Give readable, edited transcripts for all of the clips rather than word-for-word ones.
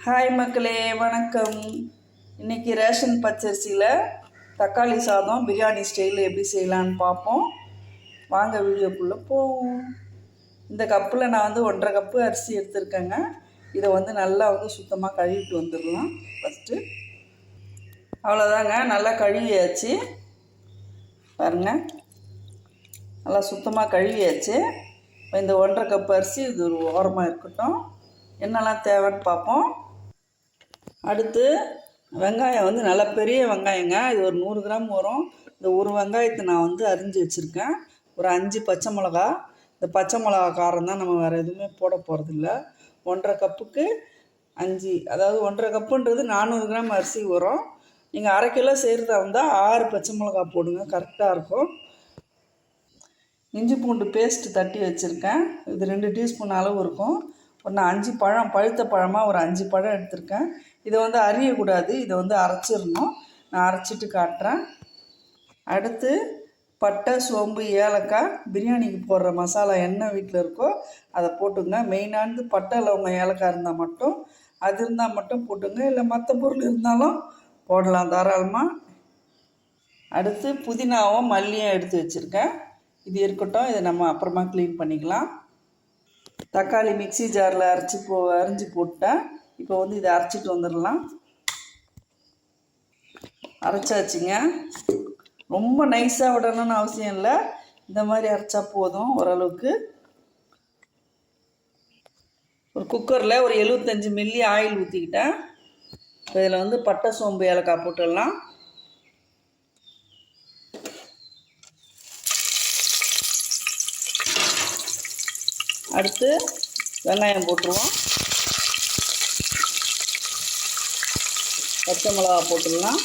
Hi மக்களே, வணக்கம். இன்றைக்கி ரேஷன் பச்சரிசியில் தக்காளி சாதம் பிரியாணி ஸ்டைலில் எப்படி செய்யலான்னு பார்ப்போம். வாங்க வீடியோக்குள்ளே போவோம். இந்த கப்பில் நான் 1.5 கப்பு அரிசி எடுத்துருக்கேங்க. இதை நல்லா சுத்தமாக கழுவிட்டு வந்துடலாம். ஃபஸ்ட்டு அவ்வளோதாங்க, நல்லா கழுவியாச்சு பாருங்கள். நல்லா சுத்தமாக கழுவியாச்சு. இந்த 1.5 கப்பு அரிசி இது ஒரு ஓரமாக இருக்கட்டும். என்னெல்லாம் தேவைன்னு பார்ப்போம். அடுத்து வெங்காயம் நல்லா பெரிய வெங்காயங்க. இது ஒரு 100 கிராம் வரும். இந்த ஒரு வெங்காயத்தை நான் அரிஞ்சு வச்சுருக்கேன். ஒரு 5 பச்சை மிளகா. இந்த பச்சை மிளகா காரம் தான், நம்ம வேறு எதுவுமே போட போகிறதில்ல. 1.5 கப்புக்கு 5, அதாவது 1.5 கப்புன்றது 400 கிராம் அரிசி வரும். நீங்கள் அரை கிலோ செய்கிறதா இருந்தால் 6 பச்சை மிளகா போடுங்க, கரெக்டாக இருக்கும். இஞ்சி பூண்டு பேஸ்ட்டு தட்டி வச்சுருக்கேன். இது 2 டீஸ்பூன் அளவு இருக்கும். ஒரு 5 பழம், பழுத்த பழமாக ஒரு 5 பழம் எடுத்திருக்கேன். இதை அரியக்கூடாது, இதை அரைச்சிடணும். நான் அரைச்சிட்டு காட்டுறேன். அடுத்து பட்டை, சோம்பு, ஏலக்காய், பிரியாணிக்கு போடுற மசாலா என்ன வீட்டில் இருக்கோ அதை போட்டுங்க. மெயினானது பட்டை, லவங்கம், ஏலக்காய் இருந்தால் மட்டும், அது இருந்தால் மட்டும் போட்டுங்க. இல்லை மற்ற பொருள் இருந்தாலும் போடலாம் தாராளமாக. அடுத்து புதினாவும் மல்லியும் எடுத்து வச்சுருக்கேன். இது இருக்கட்டும், இதை நம்ம அப்புறமா க்ளீன் பண்ணிக்கலாம். தக்காளி மிக்சி ஜாரில் அரிஞ்சு போட்டேன். இப்போ இதை அரைச்சிட்டு வந்துடலாம். அரைச்சாச்சுங்க. ரொம்ப நைஸாக விடணும்னு அவசியம் இல்லை, இந்த மாதிரி அரைச்சா போதும் ஓரளவுக்கு. ஒரு குக்கரில் ஒரு 75 மில்லி ஆயில் ஊற்றிக்கிட்டேன். இதில் பட்டை, சோம்பு, ஏலக்காய் போட்டுடலாம். அடுத்து வெங்காயம் போட்டுருவோம். பச்சை மிளகா போட்டுடலாம்.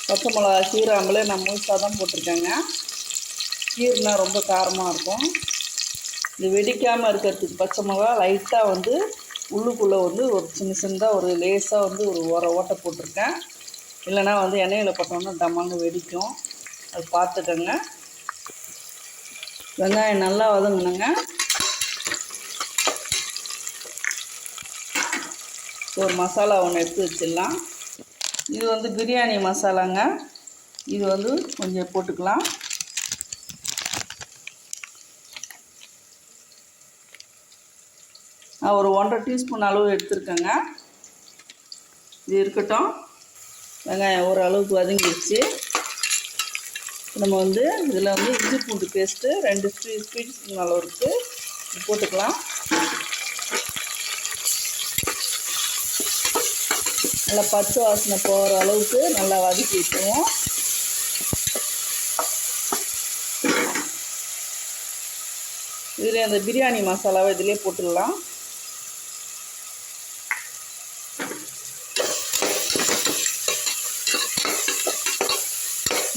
பச்சை மிளகா கீராமலே நான் முழுசாக தான் போட்டிருக்கேங்க. கீரைனா ரொம்ப காரமாக இருக்கும். இது வெடிக்காமல் இருக்கிறதுக்கு பச்சை மிளகா லைட்டாக உள்ளுக்குள்ளே ஒரு சின்னதாக ஒரு லேசாக ஒரு ஓட்டை போட்டிருக்கேன். இல்லைனா எண்ணெயில் போட்டோன்னா டமான்னு வெடிக்கும். அது பார்த்துக்கோங்க. வெங்காயம் நல்லா வதங்கணுங்க. ஒரு மசாலா ஒன்று எடுத்து வச்சிடலாம். இது பிரியாணி மசாலாங்க. இது கொஞ்சம் போட்டுக்கலாம். நான் ஒரு 1.5 டீஸ்பூன் அளவு எடுத்துருக்கேங்க. இது இருக்கட்டும். வெங்காயம் ஓரளவுக்கு வதங்கிடுச்சு. நம்ம இதில் இஞ்சி பூண்டு பேஸ்ட்டு 2 ஸ்பூன் அளவு இருக்குது, போட்டுக்கலாம். நல்லா பச்சை வாசனை போகிற அளவுக்கு நல்லா வதக்கி விட்டுருவோம். இதில் அந்த பிரியாணி மசாலாவை இதிலே போட்டுடலாம்.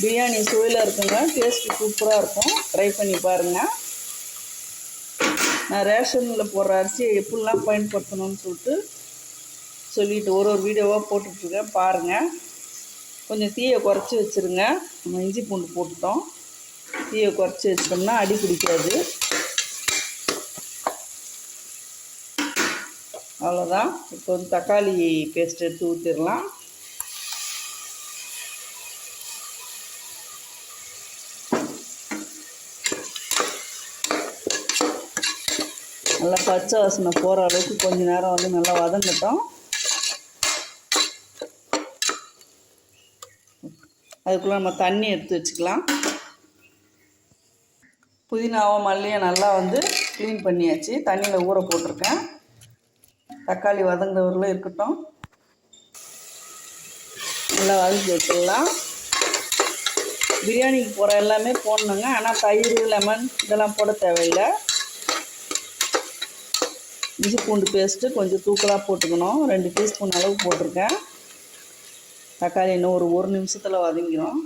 பிரியாணி சுவையில் இருக்குங்க, டேஸ்ட்டு சூப்பராக இருக்கும். ட்ரை பண்ணி பாருங்கள். நான் ரேஷனில் போடுற அரிசியை எப்படிலாம் பயன்படுத்தணும்னு சொல்லிட்டு ஒரு வீடியோவாக போட்டுட்ருக்கேன், பாருங்கள். கொஞ்சம் தீயை குறைச்சி வச்சுருங்க. நம்ம இஞ்சி பூண்டு போட்டுட்டோம். தீயை குறைச்சி வச்சிட்டோம்னா அடி பிடிக்காது. அவ்வளோதான். இப்போ தக்காளி பேஸ்ட் எடுத்து ஊற்றிடலாம். நல்லா பச்சை வாசனை போகிற அளவுக்கு கொஞ்சம் நேரம் நல்லா வதங்கட்டும். அதுக்குள்ளே நம்ம தண்ணி எடுத்து வச்சுக்கலாம். புதினாவும் மல்லியும் நல்லா க்ளீன் பண்ணியாச்சு. தண்ணியில் ஊற போட்டிருக்கேன். தக்காளி வதங்குறவர்களும் இருக்கட்டும். நல்லா வதக்கி வச்சிடலாம். பிரியாணிக்கு போகிற எல்லாமே போடணுங்க. ஆனால் தயிர், லெமன் இதெல்லாம் போட தேவையில்லை. இஞ்சி பூண்டு பேஸ்ட்டு கொஞ்சம் தூக்கலாக போட்டுக்கணும். 2 டீஸ்பூன் அளவு போட்டிருக்கேன். தக்காளி இன்னும் ஒரு நிமிஷத்தில் வதங்கிடும்.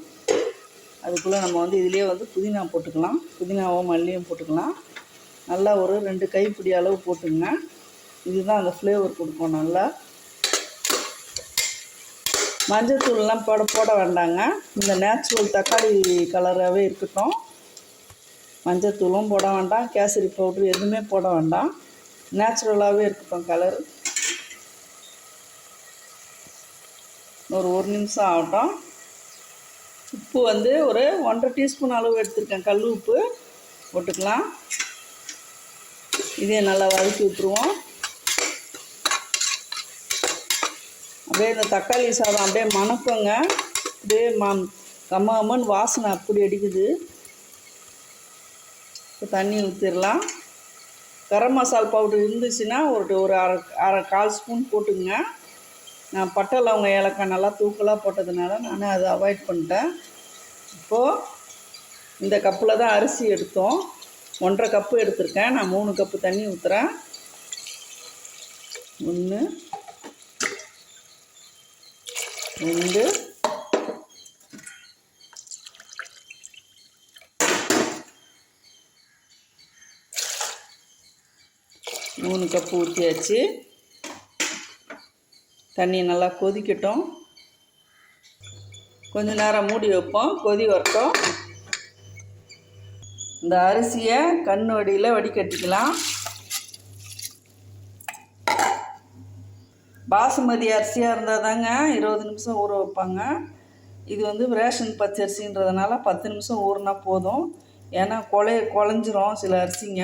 அதுக்குள்ளே நம்ம இதிலே புதினா போட்டுக்கலாம். புதினாவும் மல்லியும் போட்டுக்கலாம். நல்லா ஒரு 2 கைப்பிடி அளவு போட்டுங்க. இதுதான் அந்த ஃப்ளேவர் கொடுக்கும் நல்லா. மஞ்சள்தூள்லாம் போட வேண்டாங்க. இந்த நேச்சுரல் தக்காளி கலராகவே இருக்கட்டும். மஞ்சள்தூளும் போட வேண்டாம், கேசரி பவுட்ரு எதுவுமே போட வேண்டாம். நேச்சுரலாகவே இருக்கட்டும் கலர். ஒரு நிமிஷம் ஆகட்டும். உப்பு வந்து ஒரு 1.5 டீஸ்பூன் அளவு எடுத்துருக்கேன். கல் உப்பு போட்டுக்கலாம். இதே நல்லா வதக்கி விட்டுருவோம். அப்படியே இந்த தக்காளி சாதம் அப்படியே மணக்குங்க. அப்படியே கம்மன்னு வாசனை அப்படி அடிக்குது. இப்போ தண்ணி ஊற்றிடலாம். கரம் மசாலா பவுடர் இருந்துச்சுன்னா ஒரு அரை 1/4 ஸ்பூன் போட்டுங்க. நான் பட்டை லவங்க ஏலக்காய் நல்லா தூக்கலாக போட்டதுனால நான் அதை அவாய்ட் பண்ணிட்டேன். இப்போது இந்த கப்பில் தான் அரிசி எடுத்தோம். 1.5 கப்பு எடுத்திருக்கேன். நான் 3 கப்பு தண்ணி ஊற்றுறேன். 1 2 3 கப்பு ஊற்றியாச்சு. தண்ணி நல்லா கொதிக்கட்டும். கொஞ்ச நேரம் மூடி வைப்போம், கொதி வரட்டும். இந்த அரிசியை கண் வடியில் வடிகட்டிக்கலாம். பாசுமதி அரிசியாக இருந்தால் தாங்க 20 நிமிஷம் ஊற வைப்பாங்க. இது வந்து ரேஷன் பச்சரிசின்றதுனால 10 நிமிஷம் ஊறினா போதும். ஏன்னா குழஞ்சிரும் சில அரிசிங்க.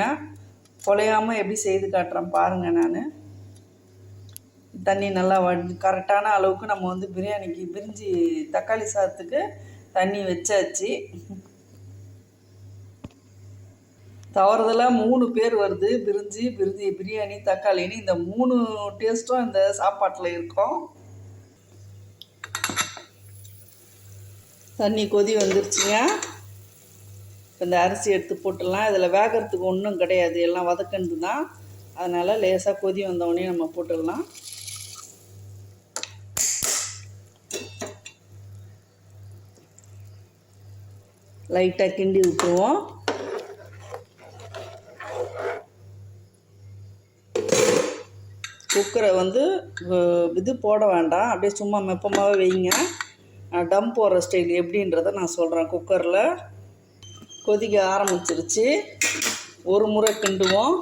குலையாமல் எப்படி செய்து காட்டுறேன் பாருங்கள். நான் தண்ணி நல்லா கரெக்டான அளவுக்கு நம்ம வந்து பிரியாணிக்கு பிரிஞ்சி தக்காளி சாதத்துக்கு தண்ணி வச்சாச்சு. தவறுதலாக 3 பேர் வருது. பிரியாணி தக்காளின்னு இந்த 3 டேஸ்ட்டும் இந்த சாப்பாட்டில் இருக்கும். தண்ணி கொதி வந்துருச்சுங்க. இந்த அரிசி எடுத்து போட்டுடலாம். இதில் வேகிறதுக்கு ஒன்றும் கிடையாது, எல்லாம் வதக்கண்டு தான். அதனால் லேசாக கொதி வந்தோடனே நம்ம போட்டுடலாம். லைட்டாக கிண்டி விட்டுருவோம். குக்கரை வந்து இது போட வேண்டாம், அப்படியே சும்மா மெப்பமாகவே வைங்க. டம் போடுற ஸ்டைல் எப்படின்றத நான் சொல்கிறேன். குக்கரில் கொதிக்க ஆரம்பிச்சிருச்சு. ஒரு முறை கிண்டுவோம்.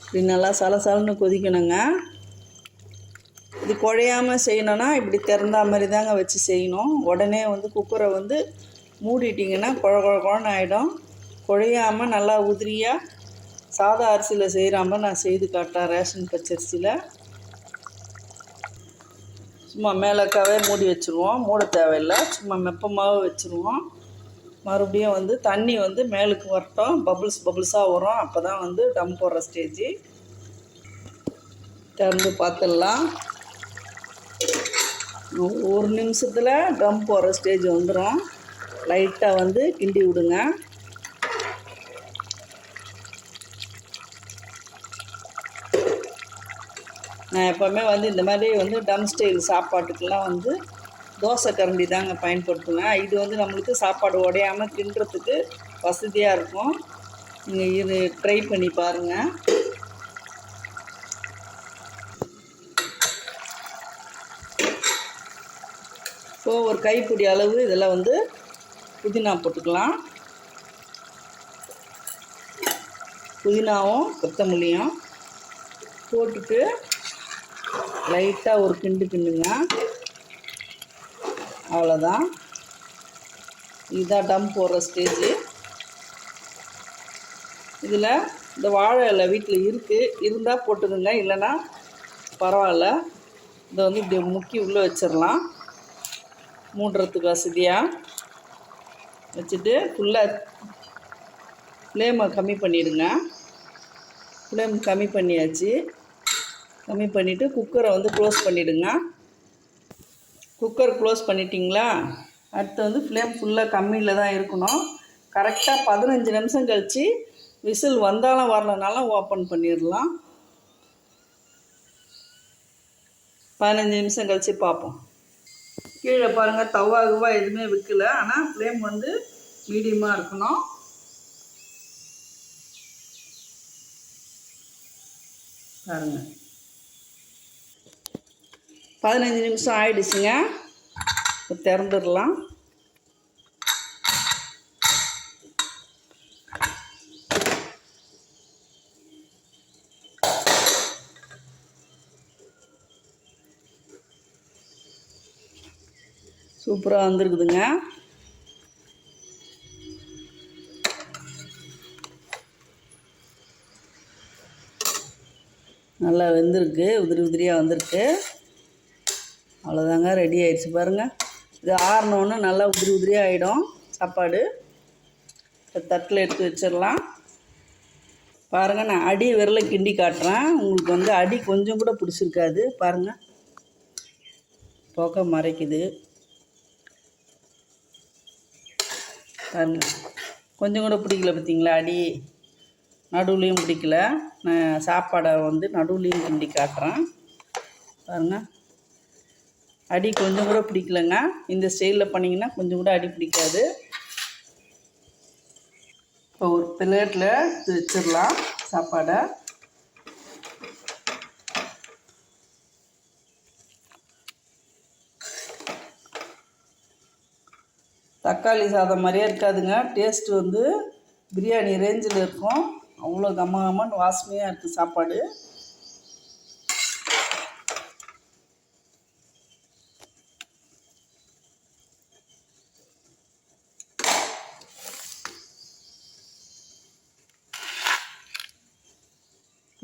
இப்படி நல்லா சலசலன்னு கொதிக்கணுங்க. இது குழையாமல் செய்யணுன்னா இப்படி திறந்தா மாதிரி தாங்க வச்சு செய்யணும். உடனே வந்து குக்கரை வந்து மூடிட்டிங்கன்னா குழன்னு ஆகிடும். குழையாமல் நல்லா உதிரியாக சாதா அரிசியில் செய்கிறாம நான் செய்து காட்டேன். ரேஷன் பச்சரிசியில் சும்மா மேலக்காவே மூடி வச்சுருவோம். மூட தேவையில்லை, சும்மா மெப்பமாகவே வச்சுருவோம். மறுபடியும் வந்து தண்ணி வந்து மேலுக்கு வரட்டும். பபுள்ஸாக வரும். அப்போ தான் வந்து டம் போடுற ஸ்டேஜ். திறந்து பார்த்துடலாம். 1 நிமிஷத்தில் டம் போடுற ஸ்டேஜ் வந்துடும். லைட்டாக வந்து கிண்டி விடுங்க. நான் எப்போவுமே வந்து இந்த மாதிரி வந்து டம் ஸ்டைல் சாப்பாட்டுக்கெல்லாம் வந்து தோசை கரண்டி தாங்க பயன்படுத்துவேன். இது வந்து நம்மளுக்கு சாப்பாடு உடையாமல் கிண்டுறதுக்கு வசதியாக இருக்கும். நீங்கள் இது ட்ரை பண்ணி பாருங்கள். இப்போது ஒரு கைப்பிடி அளவு இதில் வந்து புதினா போட்டுக்கலாம். புதினாவும் கொத்தமல்லியும் போட்டுட்டு லைட்டாக ஒரு கிண்டுங்க. அவ்வளோதான். இதுதான் டம் போடுற ஸ்டேஜு. இதில் இந்த வாழை இலை வீட்டில் இருந்தால் போட்டுக்கோங்க, இல்லைன்னா பரவாயில்ல. இதை வந்து இப்படி முக்கி உள்ளே வச்சிடலாம். மூடுறதுக்கு வசதியாக வச்சுட்டு ஃபுல்லாக ஃப்ளேமை கம்மி பண்ணிவிடுங்க. ஃப்ளேம் கம்மி பண்ணியாச்சு. கம்மி பண்ணிவிட்டு குக்கரை வந்து க்ளோஸ் பண்ணிவிடுங்க. குக்கர் க்ளோஸ் பண்ணிட்டீங்களா? அடுத்து வந்து ஃப்ளேம் ஃபுல்லாக கம்மியில் தான் இருக்கணும். கரெக்டாக 15 நிமிஷம் கழித்து விசில் வந்தாலும் வரலனாலும் ஓப்பன் பண்ணிடலாம். 15 நிமிஷம் கழித்து பார்ப்போம். கீழே பாருங்கள், தவாகுவா எதுவுமே விற்கலை. ஆனால் ஃப்ளேம் வந்து மீடியமாக இருக்கணும். பாருங்கள், 15 நிமிஷம் ஆயிடுச்சுங்க. திறந்துடலாம். சூப்பராக வந்திருக்குதுங்க. நல்லா வெந்திருக்கு, உதிரி உதிரியாக வந்திருக்கு. அவ்வளோதாங்க, ரெடி ஆயிடுச்சு பாருங்கள். இது ஆறினோன்னு நல்லா உதிரி உதிரியாக ஆகிடும் சாப்பாடு. தட்டில் எடுத்து வச்சிடலாம். பாருங்கள், நான் அடி விரலை கிண்டி காட்டுறேன். உங்களுக்கு வந்து அடி கொஞ்சம் கூட பிடிச்சிருக்காது. பாருங்கள், புகை மறைக்குது பாருங்கள். கொஞ்சம் கூட பிடிக்கல பார்த்தீங்களா? அடி நடுவுலையும் பிடிக்கல. நான் சாப்பாடை வந்து நடுவுலையும் கிண்டி காட்டுறேன். பாருங்கள், அடி கொஞ்சம் கூட பிடிக்கலங்க. இந்த ஸ்டைலில் பண்ணிங்கன்னா கொஞ்சம் கூட அடி பிடிக்காது. இப்போ ஒரு பிளேட்டில் வச்சிடலாம் சாப்பாடை. தக்காளி சாதம் மாதிரியே இருக்காதுங்க. டேஸ்ட்டு வந்து பிரியாணி ரேஞ்சில் இருக்கும். அவ்வளோ கம்மன்னு வாசனையாக இருக்குது சாப்பாடு.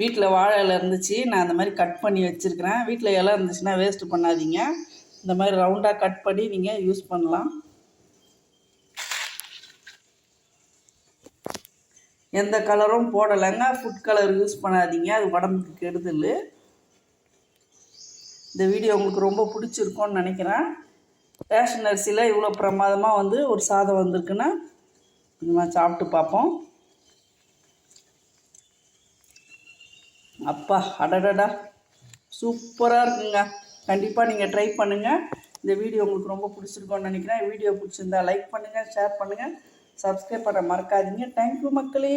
வீட்டில் வாழை இலை இருந்துச்சு, நான் அந்த மாதிரி கட் பண்ணி வச்சுருக்கிறேன். வீட்டில் இலை இருந்துச்சுன்னா வேஸ்ட்டு பண்ணாதீங்க. இந்த மாதிரி ரவுண்டாக கட் பண்ணி நீங்கள் யூஸ் பண்ணலாம். எந்த கலரும் போடலைங்க. ஃபுட் கலர் யூஸ் பண்ணாதீங்க, அது உடம்புக்கு கெடுதல். இந்த வீடியோ உங்களுக்கு ரொம்ப பிடிச்சிருக்கும்னு நினைக்கிறேன். ரேஷன் அரிசியில் இவ்வளோ பிரமாதமாக வந்து ஒரு சாதம் வந்திருக்குன்னா கொஞ்சமாக சாப்பிட்டு பார்ப்போம். அப்பா, அடடடா, சூப்பராக இருக்குங்க. கண்டிப்பாக நீங்கள் ட்ரை பண்ணுங்கள். இந்த வீடியோ உங்களுக்கு ரொம்ப பிடிச்சிருக்கோன்னு நினைக்கிறேன். வீடியோ பிடிச்சிருந்தா லைக் பண்ணுங்கள், ஷேர் பண்ணுங்கள், சப்ஸ்கிரைப் பண்ண மறக்காதீங்க. தேங்க்யூ மக்களே.